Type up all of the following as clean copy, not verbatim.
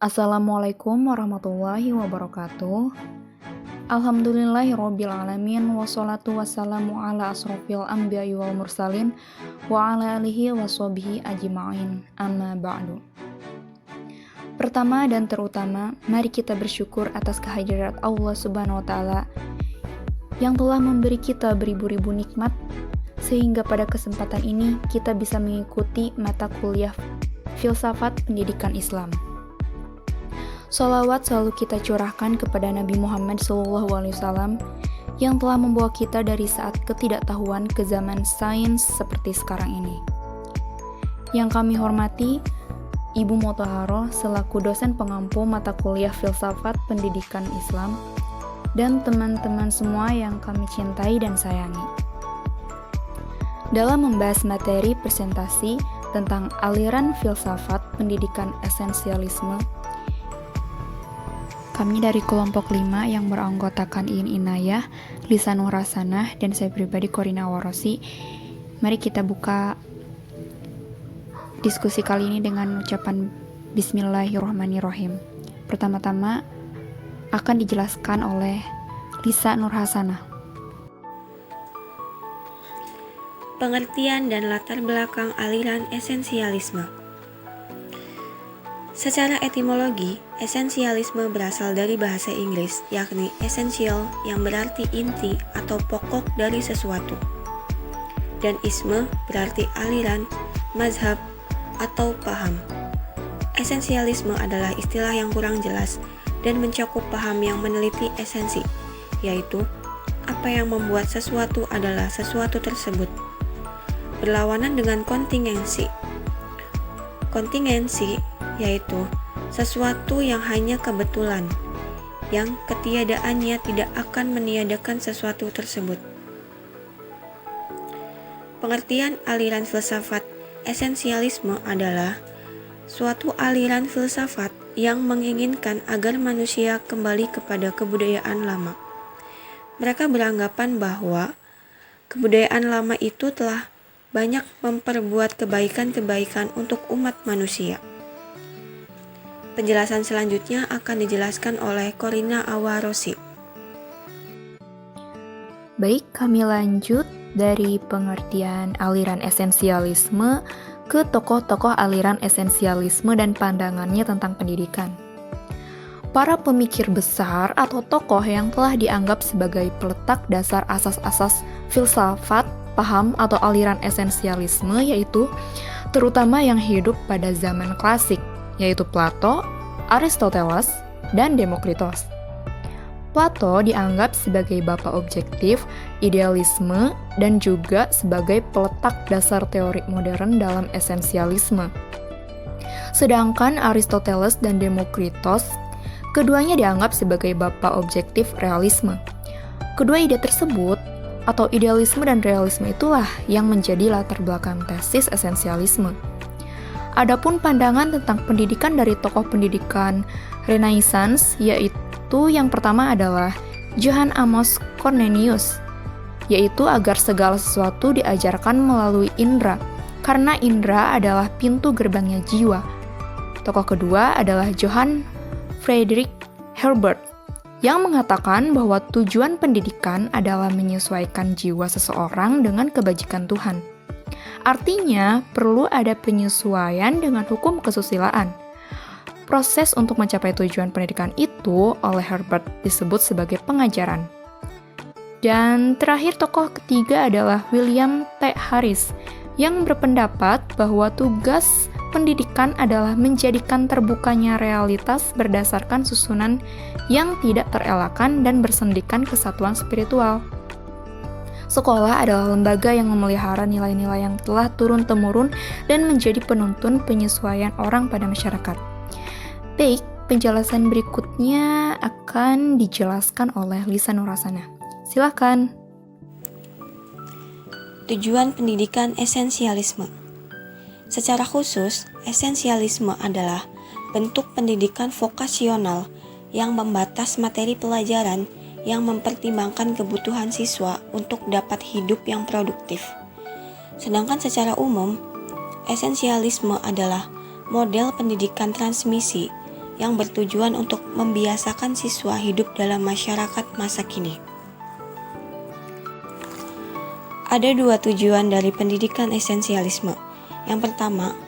Assalamualaikum warahmatullahi wabarakatuh. Alhamdulillahirrabbilalamin. Wassalatu wassalamu ala asrofil anbiya'i wal mursalin wa ala alihi wa sahbihi ajma'in. Amma ba'du. Pertama dan terutama, mari kita bersyukur atas kehadirat Allah Subhanahu wa Ta'ala yang telah memberi kita beribu-ribu nikmat, sehingga pada kesempatan ini kita bisa mengikuti mata kuliah filsafat pendidikan Islam. Sholawat selalu kita curahkan kepada Nabi Muhammad SAW yang telah membawa kita dari saat ketidaktahuan ke zaman sains seperti sekarang ini. Yang kami hormati, Ibu Motaharo selaku dosen pengampu mata kuliah filsafat pendidikan Islam, dan teman-teman semua yang kami cintai dan sayangi. Dalam membahas materi presentasi tentang aliran filsafat pendidikan esensialisme, kami dari kelompok 5 yang beranggotakan Iin Inayah, Lisa Nur Hasanah, dan saya pribadi Korina Warosi. Mari kita buka diskusi kali ini dengan ucapan Bismillahirrahmanirrahim. Pertama-tama akan dijelaskan oleh Lisa Nur Hasanah. Pengertian dan latar belakang aliran esensialisme. Secara etimologi, esensialisme berasal dari bahasa Inggris, yakni essential yang berarti inti atau pokok dari sesuatu. Dan isme berarti aliran, mazhab, atau paham. Esensialisme adalah istilah yang kurang jelas dan mencakup paham yang meneliti esensi, yaitu apa yang membuat sesuatu adalah sesuatu tersebut. Berlawanan dengan kontingensi. Kontingensi yaitu sesuatu yang hanya kebetulan, yang ketiadaannya tidak akan meniadakan sesuatu tersebut. Pengertian aliran filsafat esensialisme adalah suatu aliran filsafat yang menginginkan agar manusia kembali kepada kebudayaan lama. Mereka beranggapan bahwa kebudayaan lama itu telah banyak memperbuat kebaikan-kebaikan untuk umat manusia. Penjelasan selanjutnya akan dijelaskan oleh Korina Awarosi. Baik, kami lanjut dari pengertian aliran esensialisme ke tokoh-tokoh aliran esensialisme dan pandangannya tentang pendidikan. Para pemikir besar atau tokoh yang telah dianggap sebagai peletak dasar asas-asas filsafat, paham atau aliran esensialisme yaitu terutama yang hidup pada zaman klasik, yaitu Plato, Aristoteles, dan Demokritos. Plato dianggap sebagai bapak objektif, idealisme, dan juga sebagai peletak dasar teori modern dalam esensialisme. Sedangkan Aristoteles dan Demokritos, keduanya dianggap sebagai bapak objektif realisme. Kedua ide tersebut, atau idealisme dan realisme itulah yang menjadi latar belakang tesis esensialisme. Adapun pandangan tentang pendidikan dari tokoh pendidikan Renaissance, yaitu yang pertama adalah Johann Amos Comnenius, yaitu agar segala sesuatu diajarkan melalui indera, karena indera adalah pintu gerbangnya jiwa. Tokoh kedua adalah Johann Friedrich Herbert, yang mengatakan bahwa tujuan pendidikan adalah menyesuaikan jiwa seseorang dengan kebajikan Tuhan. Artinya, perlu ada penyesuaian dengan hukum kesusilaan. Proses untuk mencapai tujuan pendidikan itu oleh Herbert disebut sebagai pengajaran. Dan terakhir tokoh ketiga adalah William T. Harris, yang berpendapat bahwa tugas pendidikan adalah menjadikan terbukanya realitas berdasarkan susunan yang tidak terelakkan dan bersendikan kesatuan spiritual. Sekolah adalah lembaga yang memelihara nilai-nilai yang telah turun-temurun dan menjadi penuntun penyesuaian orang pada masyarakat. Baik, penjelasan berikutnya akan dijelaskan oleh Lisa Nur Hasanah. Silakan. Tujuan pendidikan esensialisme. Secara khusus, esensialisme adalah bentuk pendidikan vokasional yang membatas materi pelajaran yang mempertimbangkan kebutuhan siswa untuk dapat hidup yang produktif. Sedangkan secara umum, esensialisme adalah model pendidikan transmisi yang bertujuan untuk membiasakan siswa hidup dalam masyarakat masa kini. Ada 2 tujuan dari pendidikan esensialisme. Yang pertama,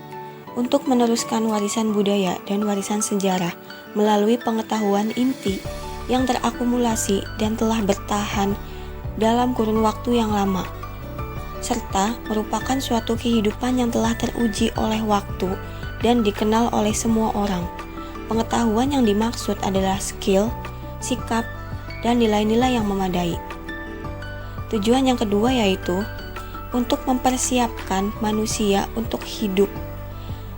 untuk meneruskan warisan budaya dan warisan sejarah melalui pengetahuan inti yang terakumulasi dan telah bertahan dalam kurun waktu yang lama, serta merupakan suatu kehidupan yang telah teruji oleh waktu dan dikenal oleh semua orang. Pengetahuan yang dimaksud adalah skill, sikap, dan nilai-nilai yang memadai. Tujuan yang kedua yaitu untuk mempersiapkan manusia untuk hidup.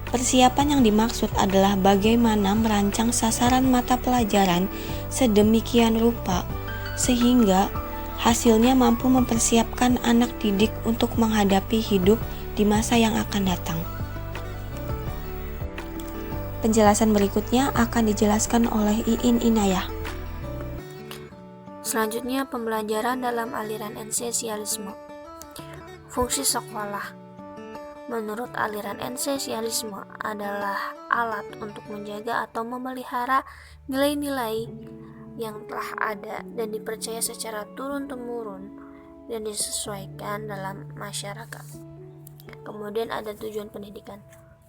Persiapan yang dimaksud adalah bagaimana merancang sasaran mata pelajaran sedemikian rupa sehingga hasilnya mampu mempersiapkan anak didik untuk menghadapi hidup di masa yang akan datang. Penjelasan berikutnya akan dijelaskan oleh Iin Inayah. Selanjutnya, pembelajaran dalam aliran esensialisme. Fungsi sekolah. Menurut aliran esensialisme adalah alat untuk menjaga atau memelihara nilai-nilai yang telah ada dan dipercaya secara turun-temurun dan disesuaikan dalam masyarakat. Kemudian ada tujuan pendidikan.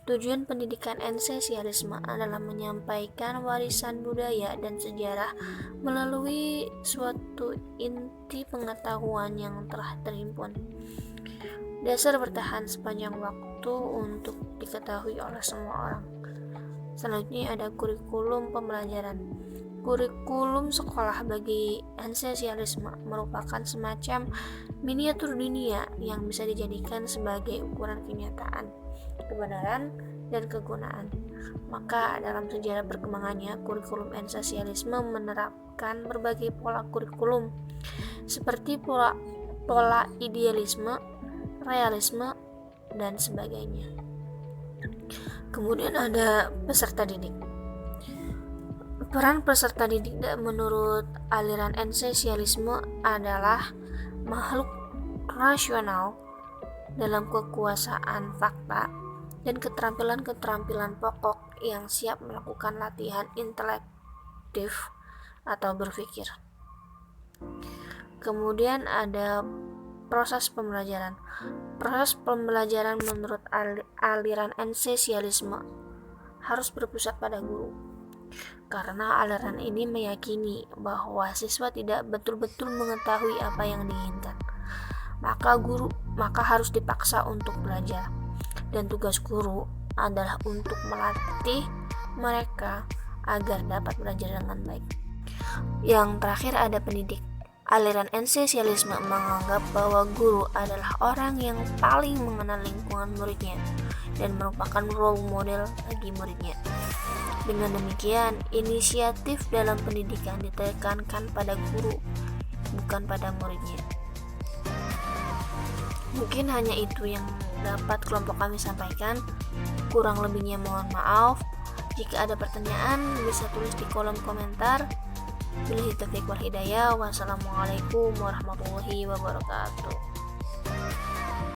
Tujuan pendidikan esensialisme adalah menyampaikan warisan budaya dan sejarah melalui suatu inti pengetahuan yang telah terhimpun. Dasar bertahan sepanjang waktu untuk diketahui oleh semua orang. Selanjutnya ada kurikulum pembelajaran. Kurikulum sekolah bagi esensialisme merupakan semacam miniatur dunia yang bisa dijadikan sebagai ukuran kenyataan, kebenaran, dan kegunaan. Maka dalam sejarah perkembangannya, kurikulum esensialisme menerapkan berbagai pola kurikulum seperti pola idealisme, realisme, dan sebagainya. Kemudian ada peserta didik. Peran peserta didik menurut aliran esensialisme adalah makhluk rasional dalam kekuasaan fakta dan keterampilan-keterampilan pokok yang siap melakukan latihan intelektif atau berpikir. Kemudian ada proses pembelajaran. Proses pembelajaran menurut aliran esensialisme harus berpusat pada guru. Karena aliran ini meyakini bahwa siswa tidak betul-betul mengetahui apa yang diinginkan. Maka harus dipaksa untuk belajar. Dan tugas guru adalah untuk melatih mereka agar dapat belajar dengan baik. Yang terakhir ada pendidik. Aliran esensialisme menganggap bahwa guru adalah orang yang paling mengenal lingkungan muridnya dan merupakan role model bagi muridnya. Dengan demikian, inisiatif dalam pendidikan ditekankan pada guru, bukan pada muridnya. Mungkin hanya itu yang dapat kelompok kami sampaikan. Kurang lebihnya mohon maaf. Jika ada pertanyaan, bisa tulis di kolom komentar. Billahi taufiq wal hidayah. Wassalamualaikum warahmatullahi wabarakatuh.